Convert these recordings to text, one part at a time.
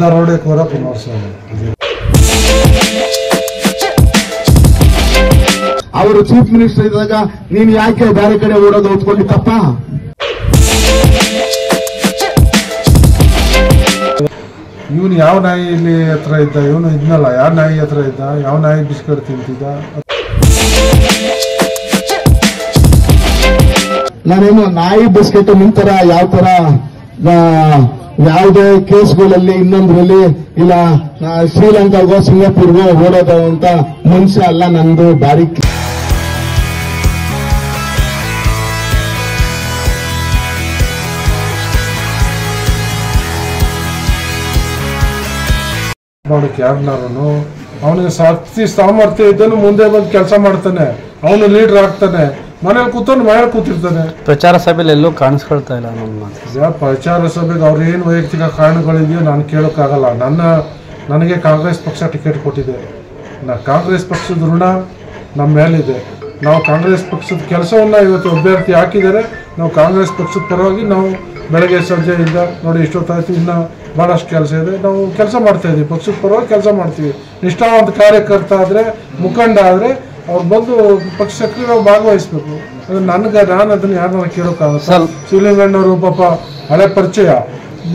ದರೋಡೆಕೋರ ಕುಮಾರಸ್ವಾಮಿ. ಅವರು chief minister ಇದ್ದಾಗ ನೀನ್ ಯಾಕೆ ಬೇರೆ ಕಡೆ ಓಡೋದು ಹೊತ್ಕೊಂಡಿದ್ದಪ್ಪ? ಇವನು ಯಾವ ನಾಯಿ ಇಲ್ಲಿ ಹತ್ರ ಇದ್ದ? ಇವನು ಇದ್ನಲ್ಲ, ಯಾವ ನಾಯಿ ಹತ್ರ ಇದ್ದ? ಯಾವ ನಾಯಿ ಬಿಸ್ಕೆಟ್ ತಿಂತಿದ್ದ? ನಾನೇನು ನಾಯಿ ಬಿಸ್ಕೆಟ್ ನಿಂತರ ಯಾವ ತರ ಯಾವುದೇ ಕೇಸ್ಗಳಲ್ಲಿ ಇನ್ನೊಂದ್ರಲ್ಲಿ ಇಲ್ಲ ಶ್ರೀಲಂಕಾಗೋ ಸಿಂಗಾಪುರ್ಗೋ ಓಡೋದು ಅಂತ ಮನುಷ್ಯ ಅಲ್ಲ. ನಂದು ಬಾರಿ ನೋಡಕ್ಕೆ ಯಾರನ್ನಾರು ಅವನಿಗೆ ಶಕ್ತಿ ಸಾಮರ್ಥ್ಯ ಇದ್ದನು ಮುಂದೆ ಬಂದು ಕೆಲಸ ಮಾಡ್ತಾನೆ. ಅವನು ಲೀಡರ್ ಆಗ್ತಾನೆ. ಮನೇಲಿ ಕೂತ್ಕೊಂಡು ಮನೇಲಿ ಕೂತಿರ್ತಾನೆ. ಪ್ರಚಾರ ಸಭೆಯಲ್ಲಿ ಎಲ್ಲೂ ಕಾಣಿಸ್ಕೊಳ್ತಾ ಇಲ್ಲ ನಮ್ಮ ಪ್ರಚಾರ ಸಭೆಗೆ ಅವ್ರ ಏನು ವೈಯಕ್ತಿಕ ಕಾರಣಗಳಿದೆಯೋ ನಾನು ಕೇಳೋಕ್ಕಾಗಲ್ಲ. ನನಗೆ ಕಾಂಗ್ರೆಸ್ ಪಕ್ಷ ಟಿಕೆಟ್ ಕೊಟ್ಟಿದೆ. ಕಾಂಗ್ರೆಸ್ ಪಕ್ಷದ ಋಣ ನಮ್ಮ ಮೇಲಿದೆ. ನಾವು ಕಾಂಗ್ರೆಸ್ ಪಕ್ಷದ ಕೆಲಸವನ್ನು ಇವತ್ತು ಅಭ್ಯರ್ಥಿ ಹಾಕಿದ್ದಾರೆ. ನಾವು ಕಾಂಗ್ರೆಸ್ ಪಕ್ಷದ ಪರವಾಗಿ ನಾವು ಬೆಳಗ್ಗೆ ಸಂಜೆಯಿಂದ ನೋಡಿ ಇಷ್ಟೊತ್ತಾಯ್ತು, ಇನ್ನೂ ಭಾಳಷ್ಟು ಕೆಲಸ ಇದೆ. ನಾವು ಕೆಲಸ ಮಾಡ್ತಾ ಇದ್ದೀವಿ, ಪಕ್ಷದ ಪರವಾಗಿ ಕೆಲಸ ಮಾಡ್ತೀವಿ. ನಿಷ್ಠಾವಂತ ಕಾರ್ಯಕರ್ತ ಆದರೆ, ಮುಖಂಡ ಆದರೆ ಅವ್ರು ಬಂದು ಪಕ್ಷ ಸಕ್ರಿಯ ನಾವು ಭಾಗವಹಿಸ್ಬೇಕು. ನಾನು ಅದನ್ನು ಯಾರನ್ನ ಕೇಳೋಕ್ಕಾಗುತ್ತೆ? ಶಿವಲಿಂಗಣ್ಣವರು ಪಾಪ ಹಳೆ ಪರಿಚಯ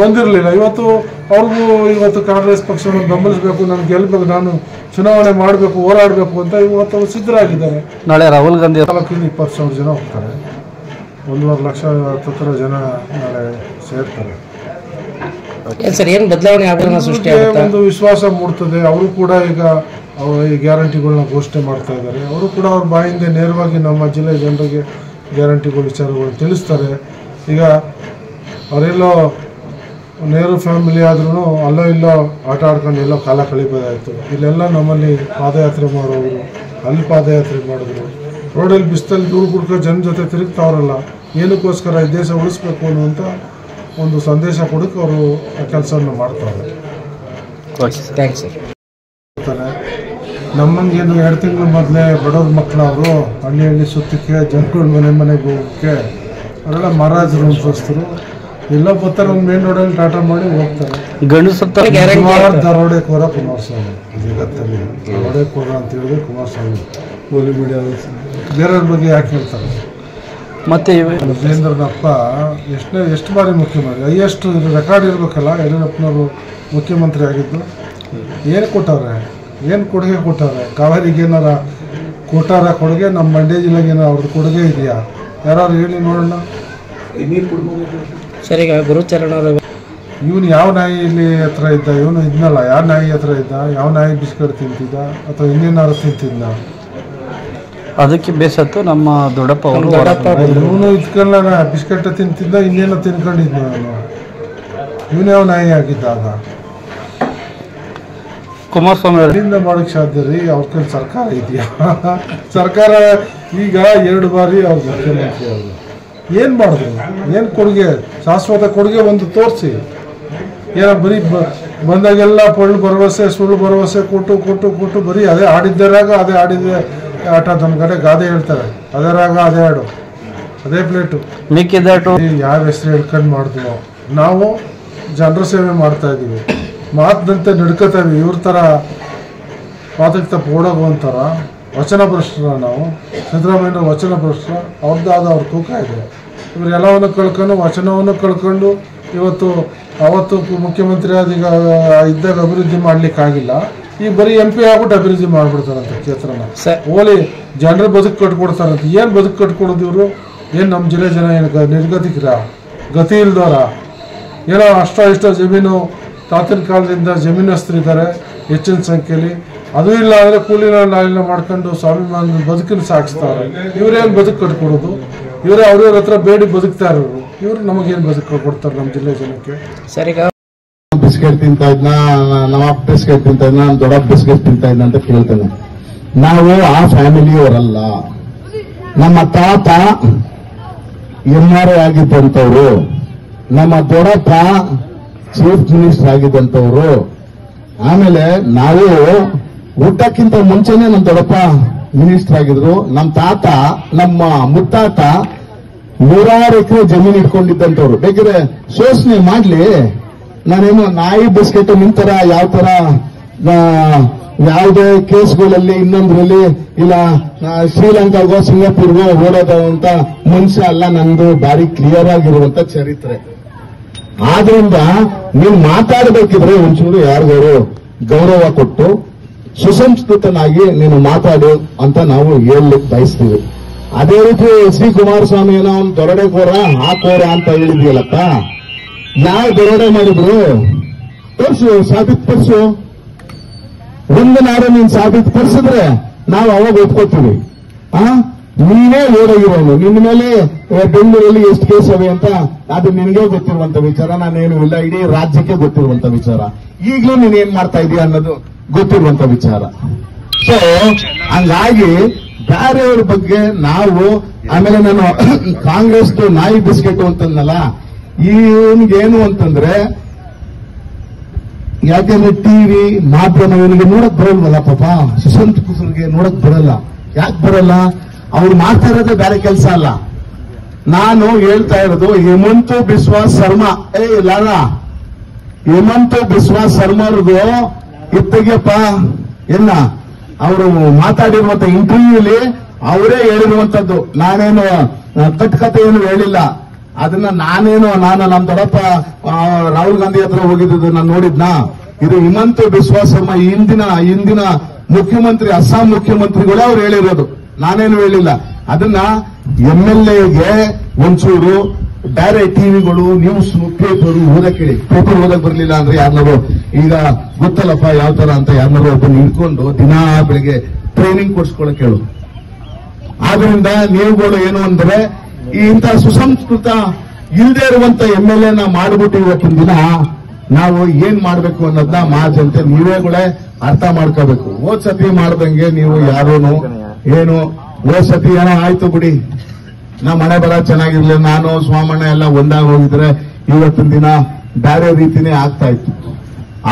ಬಂದಿರಲಿಲ್ಲ. ಇವತ್ತು ಕಾಂಗ್ರೆಸ್ ಪಕ್ಷವನ್ನು ಬೆಂಬಲಿಸಬೇಕು, ನಾನು ಗೆಲ್ಲಬೇಕು, ನಾನು ಚುನಾವಣೆ ಮಾಡಬೇಕು, ಹೋರಾಡಬೇಕು ಅಂತ ಇವತ್ತು ಸಿದ್ಧರಾಗಿದ್ದಾರೆ. ನಾಳೆ ರಾಹುಲ್ ಗಾಂಧಿ 20,000 ಜನ ಹೋಗ್ತಾರೆ. 1.5 ಲಕ್ಷ ಹತ್ತಿರ ಜನ ನಾಳೆ ಸೇರ್ತಾರೆ. ಏನು ಬದಲಾವಣೆ ಒಂದು ವಿಶ್ವಾಸ ಮೂಡ್ತದೆ. ಅವರು ಕೂಡ ಈಗ ಈ ಗ್ಯಾರಂಟಿಗಳನ್ನ ಘೋಷಣೆ ಮಾಡ್ತಾ ಇದ್ದಾರೆ. ಅವರು ಕೂಡ ಅವ್ರ ಬಾಯಿಂದ ನೇರವಾಗಿ ನಮ್ಮ ಜಿಲ್ಲೆ ಜನರಿಗೆ ಗ್ಯಾರಂಟಿಗಳ ವಿಚಾರಗಳು ತಿಳಿಸ್ತಾರೆ. ಈಗ ಅವರೆಲ್ಲೋ ನೆಹರು ಫ್ಯಾಮಿಲಿ ಆದ್ರೂ ಅಲ್ಲೋ ಇಲ್ಲೋ ಆಟ ಆಡ್ಕೊಂಡು ಎಲ್ಲೋ ಕಾಲ ಕಳಿಬೋದಾಯಿತು. ಇಲ್ಲೆಲ್ಲ ನಮ್ಮಲ್ಲಿ ಪಾದಯಾತ್ರೆ ಮಾಡೋರು, ಅಲ್ಲಿ ಪಾದಯಾತ್ರೆ ಮಾಡಿದ್ರು. ರೋಡಲ್ಲಿ ಬಿಸ್ತಲ್ಲಿ ದೂರ ಕುಡ್ಕೊಂಡು ಜನ ಜೊತೆ ತಿರುಗ್ತಾವ್ರಲ್ಲ, ಏನಕ್ಕೋಸ್ಕರ ಈ ದೇಶ ಉಳಿಸ್ಬೇಕು ಅನ್ನುವಂಥ ಒಂದು ಸಂದೇಶ ಕೊಡೋಕೆ ಅವರು ಆ ಕೆಲಸವನ್ನು ಮಾಡ್ತಾರೆ. ನಮ್ಮಂಗೇನು 2 ತಿಂಗಳ ಮೊದಲೇ ಬಡವ್ರ ಮಕ್ಕಳು ಅವರು ಹಳ್ಳಿ ಸುತ್ತಕ್ಕೆ ಜನಗಳ ಮನೆಗೆ ಹೋಗೋಕ್ಕೆ ಅವರೆಲ್ಲ ಮಹಾರಾಜರು ಅನ್ಸೋಸ್ತರು. ಎಲ್ಲ ಬರ್ತಾರೆ, ಒಂದು ಮೇನ್ ರೋಡಲ್ಲಿ ಟಾಟಾ ಮಾಡಿ ಹೋಗ್ತಾರೆ. ದರೋಡೆಕೋರ ಕುಮಾರಸ್ವಾಮಿ ಜಗತ್ತಲ್ಲಿ ದರೋಡೆಕೋರ ಅಂತ ಹೇಳಿದ್ರೆ ಕುಮಾರಸ್ವಾಮಿ. ಗೋಲಿ ಮೀಡಿಯಾ ಬೇರೆಯವ್ರ ಬಗ್ಗೆ ಯಾಕೆ ಹೇಳ್ತಾರೆ? ಮತ್ತೆ ವಿಜೇಂದ್ರನಪ್ಪ ಎಷ್ಟು ಬಾರಿ ಮುಖ್ಯಮಂತ್ರಿ, ಹೈಯೆಸ್ಟ್ ರೆಕಾರ್ಡ್ ಇರಬೇಕಲ್ಲ ಯಡಿಯೂರಪ್ಪನವರು ಮುಖ್ಯಮಂತ್ರಿ ಆಗಿದ್ದು. ಏನು ಕೊಟ್ಟವ್ರೆ? ಏನು ಕೊಡುಗೆ ಕೊಟ್ಟವ್ರೆ? ಕಾವೇರಿಗೆ ಏನಾರ ಕೊಟ್ಟಾರ ಕೊಡುಗೆ? ನಮ್ಮ ಮಂಡ್ಯ ಜಿಲ್ಲೆಗೆ ಏನಾರ ಅವ್ರದ್ದು ಕೊಡುಗೆ ಇದೆಯಾ? ಯಾರು ಹೇಳಿ ನೋಡೋಣ. ಸರಿ, ಗುರುಚರಣ ಇವನು ಯಾವ ನಾಯಿ ಇಲ್ಲಿ ಹತ್ರ ಇದ್ದ? ಇವನು ಇದ್ನಲ್ಲ, ಯಾವ ನಾಯಿ ಹತ್ರ ಇದ್ದ? ಯಾವ ನಾಯಿ ಬಿಸ್ಕೆಟ್ ತಿಂತಿದ್ದ ಅಥವಾ ಇನ್ನೇನಾರು ತಿಂತಿದ್ನ? ಅದಕ್ಕೆ ಬೇಸತ್ತು ನಮ್ಮ ದೊಡ್ಡಪ್ಪ ಅವರು. ಇವನು ಇದ್ಕೊಂಡ ಬಿಸ್ಕೆಟ್ ತಿಂತಿದ್ದ, ಇನ್ನೇನೋ ತಿನ್ಕೊಂಡಿದ್ದ. ಇವನು ಯಾವ ನಾಯಿ ಆಗಿದ್ದಾಗ ಕುಮಾರಸ್ವಾಮಿ ಅವರಿಂದ ಮಾಡೋಕ್ಕೆ ಸಾಧ್ಯ ರೀ? ಅವ್ರ ಕೈ ಸರ್ಕಾರ ಇದೆಯಾ? ಸರ್ಕಾರ ಈಗ 2 ಬಾರಿ ಅವ್ರ ಮುಖ್ಯಮಂತ್ರಿ ಅವರು ಏನು ಮಾಡಿದ್ರು? ಏನು ಕೊಡುಗೆ, ಶಾಶ್ವತ ಕೊಡುಗೆ ಒಂದು ತೋರಿಸಿ. ಏನೋ ಬರೀ ಬಂದಾಗೆಲ್ಲ ಭರವಸೆ, ಸುಳ್ಳು ಭರವಸೆ ಕೊಟ್ಟು ಬರೀ ಅದೇ ಆಡಿದ್ದರಾಗ ಅದೇ ಆಡಿದ್ದೆ ಆಟ. ನಮ್ಮ ಕಡೆ ಗಾದೆ ಹೇಳ್ತಾರೆ, ಅದೇ ರಾಗ ಅದೇ ಆಡು, ಅದೇ ಪ್ಲೇಟು, ಮಿಕ್ಕಿದಾಟು. ಯಾವ ಹೆಸರು ಹೇಳ್ಕೊಂಡು ಮಾಡಿದ್ವು? ನಾವು ಜನರ ಸೇವೆ ಮಾಡ್ತಾ ಇದ್ದೀವಿ, ಮಾತಿನಂತೆ ನಡ್ಕೋತೀವಿ. ಇವ್ರ ಥರ ಮಾತಕ್ಕೆ ತಪ್ಪು ಓಡೋಗುವಂಥರ ವಚನ ಭ್ರಷ್ಟರ ನಾವು. ಸಿದ್ದರಾಮಯ್ಯ ವಚನ ಭ್ರಷ್ಟರ, ಅವ್ರದ್ದಾದ ಅವ್ರ ತೂಕ ಇದೆ. ಇವರು ಎಲ್ಲವನ್ನು ಕಳ್ಕೊಂಡು ವಚನವನ್ನು ಕಳ್ಕೊಂಡು ಅವತ್ತು ಮುಖ್ಯಮಂತ್ರಿ ಆದ ಈಗ ಇದ್ದಾಗ ಅಭಿವೃದ್ಧಿ ಮಾಡ್ಲಿಕ್ಕಾಗಿಲ್ಲ. ಈಗ ಬರೀ MP ಆಗ್ಬಿಟ್ಟು ಅಭಿವೃದ್ಧಿ ಮಾಡ್ಬಿಡ್ತಾರಂತ ಕ್ಷೇತ್ರನ. ಓಲಿ ಜನರ ಬದುಕು ಕಟ್ಕೊಡ್ತಾರಂತ. ಏನು ಬದುಕು ಕಟ್ಕೊಡೋದು ಇವರು? ಏನು ನಮ್ಮ ಜಿಲ್ಲೆ ಜನ ಏನು ನಿರ್ಗತಿಕರ, ಗತಿ ಇಲ್ದವರ? ಏನೋ ಇಷ್ಟ ಜಮೀನು ತಾತನ ಕಾಲದಿಂದ ಜಮೀನಸ್ಥರಿದ್ದಾರೆ ಹೆಚ್ಚಿನ ಸಂಖ್ಯೆಯಲ್ಲಿ. ಅದು ಇಲ್ಲ ಅಂದರೆ ಕೂಲಿನ ನಾಲಿನ ಮಾಡ್ಕೊಂಡು ಸ್ವಾಭಿಮಾನ ಬದುಕನ್ನು ಸಾಗಿಸ್ತಾರೆ. ಇವರೇನು ಬದುಕು ಕಟ್ಕೊಡೋದು? ಇವರೇ ಅವ್ರವ್ರ ಹತ್ರ ಬೇಡಿ ಬದುಕ್ತಾ ಇರೋರು. ಇವರು ನಮಗೇನು ಬದುಕು ಕೊಡ್ತಾರೆ ನಮ್ಮ ಜಿಲ್ಲೆ ಜನಕ್ಕೆ? ಸರಿ, ಬಿಸ್ಕೆಟ್ ತಿಂತಾ ಇದ್ನ, ನವಾಬ್ ಬಿಸ್ಕೆಟ್ ತಿಂತಾ ಇದ್ನ, ದೊಡ್ಡ ಬಿಸ್ಕೆಟ್ ತಿಂತಾ ಇದ್ನ ಅಂತ ಕೇಳ್ತಾನೆ. ನಾವು ಆ ಫ್ಯಾಮಿಲಿಯವರಲ್ಲ. ನಮ್ಮ ತಾತ MRI ಆಗಿದ್ದಂಥವ್ರು, ನಮ್ಮ ದೊಡ್ಡಪ್ಪ ಚೀಫ್ ಮಿನಿಸ್ಟರ್ ಆಗಿದ್ದಂಥವ್ರು. ಆಮೇಲೆ ನಾವು ಊಟಕ್ಕಿಂತ ಮುಂಚೆನೆ ನಮ್ಮ ದೊಡ್ಡಪ್ಪ ಮಿನಿಸ್ಟರ್ ಆಗಿದ್ರು. ನಮ್ಮ ತಾತ, ನಮ್ಮ ಮುತ್ತಾತ 100 ಎಕರೆ ಜಮೀನು ಇಟ್ಕೊಂಡಿದ್ದಂಥವ್ರು. ಬೇಕಿದ್ರೆ ಶೋಷಣೆ ಮಾಡ್ಲಿ, ನಾನೇನು ನಾಯಿ ಬಿಸ್ಕೆಟ್ ನಿಂತರ ಯಾವ ತರ ಯಾವುದೇ ಕೇಸ್ಗಳಲ್ಲಿ ಇನ್ನೊಂದ್ರಲ್ಲಿ ಇಲ್ಲ ಶ್ರೀಲಂಕಾಗೋ ಸಿಂಗಾಪುರ್ಗೋ ಓಡೋದಂತ ಮನುಷ್ಯ ಅಲ್ಲ. ನಂದು ಬಾರಿ ಕ್ಲಿಯರ್ ಆಗಿರುವಂತ ಚರಿತ್ರೆ. ಆದ್ರಿಂದ ನೀವು ಮಾತಾಡಬೇಕಿದ್ರೆ ಒಂಚೂರು ಯಾರಿಗಾರು ಗೌರವ ಕೊಟ್ಟು ಸುಸಂಸ್ಕೃತನಾಗಿ ನೀನು ಮಾತಾಡು ಅಂತ ನಾವು ಹೇಳಲಿಕ್ಕೆ ಬಯಸ್ತೀವಿ. ಅದೇ ರೀತಿ ಎಚ್ ಡಿ ಕುಮಾರಸ್ವಾಮಿ ಏನೋ ಅವ್ನು ದೊರಡೆಕೋರ ಹಾಕೋರ ಅಂತ ಹೇಳಿದ್ಯಲ್ಲಪ್ಪ, ಯಾವ ದೊರಡೆ ಮಾಡಿದ್ರು ತೋರ್ಸು, ಸಾಬೀತುಪಡಿಸು. ಒಂದನಾರು ನೀನ್ ಸಾಬೀತುಪಡಿಸಿದ್ರೆ ನಾವು ಅವಾಗ ಒಪ್ಕೋತೀವಿ. ನೀನೇ ಓಡೋಗಿರೋನು, ನಿನ್ನ ಮೇಲೆ ಬೆಂಗಳೂರಲ್ಲಿ ಎಷ್ಟು ಕೇಸ್ ಅವೆ ಅಂತ ಅದು ನಿನಗೆ ಗೊತ್ತಿರುವಂತ ವಿಚಾರ, ನಾನೇನು ಇಲ್ಲ, ಇಡೀ ರಾಜ್ಯಕ್ಕೆ ಗೊತ್ತಿರುವಂತ ವಿಚಾರ. ಈಗಲೂ ನೀನ್ ಏನ್ ಮಾಡ್ತಾ ಇದೀಯ ಅನ್ನೋದು ಗೊತ್ತಿರುವಂತ ವಿಚಾರ. ಸೊ ಹಂಗಾಗಿ ಬೇರೆಯವ್ರ ಬಗ್ಗೆ ನಾವು ಆಮೇಲೆ ನಾನು ಕಾಂಗ್ರೆಸ್ ನಾಯಿ ಬಿಸ್ಕೆಟ್ ಅಂತಂದಲ್ಲ, ಇವನಿಗೇನು ಅಂತಂದ್ರೆ ಯಾಕೆಂದ್ರೆ ಟಿವಿ ಮಾಧ್ಯಮ ಇವನಿಗೆ ನೋಡಕ್ ಬರಲ್ವಲ್ಲ ಪಾಪ, ಸುಸಂಸ್ಕೃತರಿಗೆ ನೋಡಕ್ ಬರಲ್ಲ. ಯಾಕೆ ಬರಲ್ಲ? ಅವ್ರು ಮಾಡ್ತಾ ಇರೋದೇ ಬೇರೆ ಕೆಲಸ ಅಲ್ಲ. ನಾನು ಹೇಳ್ತಾ ಇರೋದು ಹೇಮಂತ್ ಬಿಸ್ವಾ ಶರ್ಮಾ, ಲಾಲಾ ಹೇಮಂತ್ ಬಿಸ್ವಾ ಶರ್ಮಾರ್ಗೂ ಇತ್ತಗೆಯಪ್ಪ ಏನ ಅವರು ಮಾತಾಡಿರುವಂತ ಇಂಟರ್ವ್ಯೂಲಿ ಅವರೇ ಹೇಳಿರುವಂತದ್ದು. ನಾನೇನು ಕಟ್ಕತೆ ಏನು ಹೇಳಿಲ್ಲ. ಅದನ್ನ ನಾನು ನಮ್ಮ ದೊಡ್ಡಪ್ಪ ರಾಹುಲ್ ಗಾಂಧಿ ಹತ್ರ ಹೋಗಿದ್ದು ನಾನು ನೋಡಿದ್ನ. ಇದು ಹಿಮಂತ್ ಬಿಸ್ವಾ ಶರ್ಮಾ ಹಿಂದಿನ ಮುಖ್ಯಮಂತ್ರಿ, ಅಸ್ಸಾಂ ಮುಖ್ಯಮಂತ್ರಿಗಳೇ ಅವ್ರು ಹೇಳಿರೋದು, ನಾನೇನು ಹೇಳಿಲ್ಲ. ಅದನ್ನ MLAಗೆ ಒಂಚೂರು ಬೇರೆ ಟಿವಿಗಳು ನ್ಯೂಸ್ ಪೇಪರ್ ಓದಕ್ಕೆ ಹೇಳಿ. ಪೇಪರ್ ಓದಕ್ ಬರ್ಲಿಲ್ಲ ಅಂದ್ರೆ ಯಾರನ್ನಾರು ಈಗ ಗೊತ್ತಲ್ಲಪ್ಪ ಯಾವ ತರ ಅಂತ ಯಾರನ್ನಾರು ಒಬ್ಬನ ಹಿಡ್ಕೊಂಡು ದಿನಾ ಬೆಳಿಗ್ಗೆ ಟ್ರೈನಿಂಗ್ ಕೊಡ್ಸ್ಕೊಳಕ್ ಹೇಳು. ಆದ್ರಿಂದ ನೀವುಗಳು ಏನು ಅಂದ್ರೆ ಇಂಥ ಸುಸಂಸ್ಕೃತ ಇಲ್ಲದೆ ಇರುವಂತ MLAನ ಮಾಡ್ಬಿಟ್ಟು ಇವತ್ತಿನ ದಿನ ನಾವು ಏನ್ ಮಾಡ್ಬೇಕು ಅನ್ನೋದನ್ನ ಮಾಜಂತೆ ನೀವೇಗಳೇ ಅರ್ಥ ಮಾಡ್ಕೋಬೇಕು. ಹೋದ್ ಸತಿ ಮಾಡ್ದಂಗೆ ನೀವು ಯಾರೋನು ಏನು ಹೋದ್ ಸತಿ ಏನೋ ಆಯ್ತು ಬಿಡಿ, ನಾ ಮನೆ ಬರ ಚೆನ್ನಾಗಿರ್ಲಿ, ನಾನು ಸ್ವಾಮಣ್ಣ ಎಲ್ಲ ಒಂದಾಗಿ ಹೋಗಿದ್ರೆ ಇವತ್ತಿನ ದಿನ ಬೇರೆ ರೀತಿನೇ ಆಗ್ತಾ ಇತ್ತು.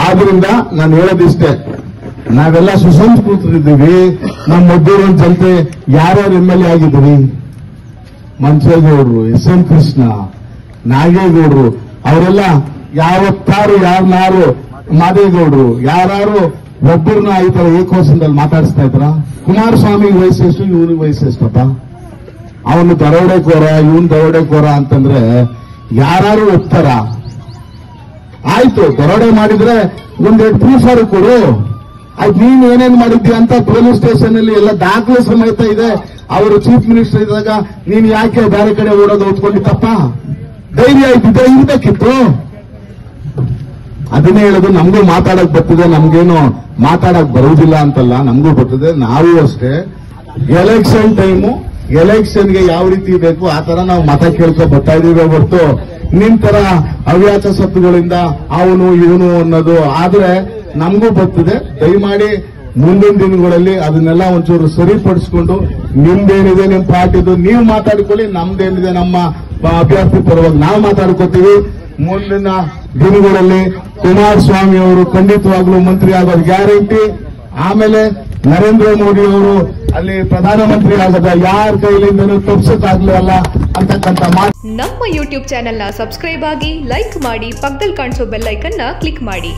ಆದ್ರಿಂದ ನಾನು ಹೇಳೋದಿಷ್ಟೇ, ನಾವೆಲ್ಲ ಸುಸಂಸ್ಕೃತರಿದ್ದೀವಿ. ನಮ್ಮ ಮದ್ದೂರಿನ ಜನತೆ ಯಾರ್ಯಾರು MLA ಆಗಿದ್ದೀವಿ, ಮಂಚೇಗೌಡರು, SM ಕೃಷ್ಣ, ನಾಗೇಗೌಡರು, ಅವರೆಲ್ಲ ಯಾವತ್ತಾರು ಯಾರನ್ನಾರು ಮಾದೇಗೌಡರು ಯಾರು ಒಬ್ಬರನ್ನ ಈ ತರ ಏಕೋಸದಲ್ಲಿ ಮಾತಾಡಿಸ್ತಾ ಇದ್ರ? ಕುಮಾರಸ್ವಾಮಿ ವಯಸ್ಸೆಷ್ಟು, ಇವನಿಗೆ ವಯಸ್ಸೆಷ್ಟಪ್ಪ? ಅವನು ದರೋಡೆಕೋರ, ಇವನ್ ದರೋಡೆಕೋರ ಅಂತಂದ್ರೆ ಯಾರು ಒಪ್ತಾರ? ಆಯ್ತು, ದರೋಡೆ ಮಾಡಿದ್ರೆ ಒಂದೆರಡು ಪ್ರೂಫ್ ಅವರು ಕೊಡು. ಆಯ್ತು, ನೀನ್ ಏನೇನ್ ಮಾಡಿದ್ದಿ ಅಂತ ಪೊಲೀಸ್ ಸ್ಟೇಷನ್ ಅಲ್ಲಿ ಎಲ್ಲ ದಾಖಲೆ ಸಮೇತ ಇದೆ. ಅವರು ಚೀಫ್ ಮಿನಿಸ್ಟರ್ ಇದ್ದಾಗ ನೀನ್ ಯಾಕೆ ಬೇರೆ ಕಡೆ ಓಡೋದು ಹೊತ್ಕೊಂಡಿತ್ತಪ್ಪ? ಧೈರ್ಯ ಇದ್ದಿದ್ದೆ ಇರ್ಬೇಕಿತ್ತು. ಅದನ್ನೇ ಹೇಳೋದು, ನಮಗೂ ಮಾತಾಡಕ್ ಬರ್ತಿದೆ, ನಮ್ಗೇನು ಮಾತಾಡಕ್ ಬರುವುದಿಲ್ಲ ಅಂತಲ್ಲ, ನಮಗೂ ಬರ್ತದೆ. ನಾವು ಅಷ್ಟೇ ಎಲೆಕ್ಷನ್ ಟೈಮು, ಎಲೆಕ್ಷನ್ಗೆ ಯಾವ ರೀತಿ ಬೇಕು ಆ ತರ ನಾವು ಮತ ಕೇಳ್ಕೊ ಬರ್ತಾ ಇದೀವಿ ಹೊರತು ನಿಮ್ ತರ ಹವ್ಯಾಸ ಸತ್ತುಗಳಿಂದ ಅವನು ಇವನು ಅನ್ನೋದು ಆದ್ರೆ ನಮಗೂ ಬರ್ತದೆ. ದಯಮಾಡಿ ಮುಂದಿನ ದಿನಗಳಲ್ಲಿ ಅದನ್ನೆಲ್ಲ ಒಂಚೂರು ಸರಿಪಡಿಸ್ಕೊಂಡು ನಿಮ್ದೇನಿದೆ ನಿಮ್ ಪಾರ್ಟಿದು ನೀವು ಮಾತಾಡ್ಕೊಳ್ಳಿ, ನಮ್ದೇನಿದೆ ನಮ್ಮ ಅಭ್ಯರ್ಥಿ ಪರವಾಗಿ ನಾವು ಮಾತಾಡ್ಕೋತೀವಿ. ಮುಂದಿನ ದಿನಗಳಲ್ಲಿ ಕುಮಾರಸ್ವಾಮಿ ಅವರು ಖಂಡಿತವಾಗ್ಲೂ ಮಂತ್ರಿ ಆಗೋದು ಗ್ಯಾರಂಟಿ. ಆಮೇಲೆ ನರೇಂದ್ರ ಮೋದಿ ಅವರು ಅಲ್ಲಿ ಪ್ರಧಾನಮಂತ್ರಿ ಆಗದ ಯಾರ ಕೈಲಿಂದನೂ ತಪ್ಪಿಸಕ್ಕಾಗ್ಲಲ್ಲ ಅಂತಕ್ಕಂಥ ಮಾತು. ನಮ್ಮ ಯೂಟ್ಯೂಬ್ ಚಾನೆಲ್ನ ಸಬ್ಸ್ಕ್ರೈಬ್ ಆಗಿ, ಲೈಕ್ ಮಾಡಿ, ಪಕ್ಕದಲ್ಲಿ ಕಾಣಿಸೋ ಬೆಲ್ ಐಕನ್ನ ಕ್ಲಿಕ್ ಮಾಡಿ.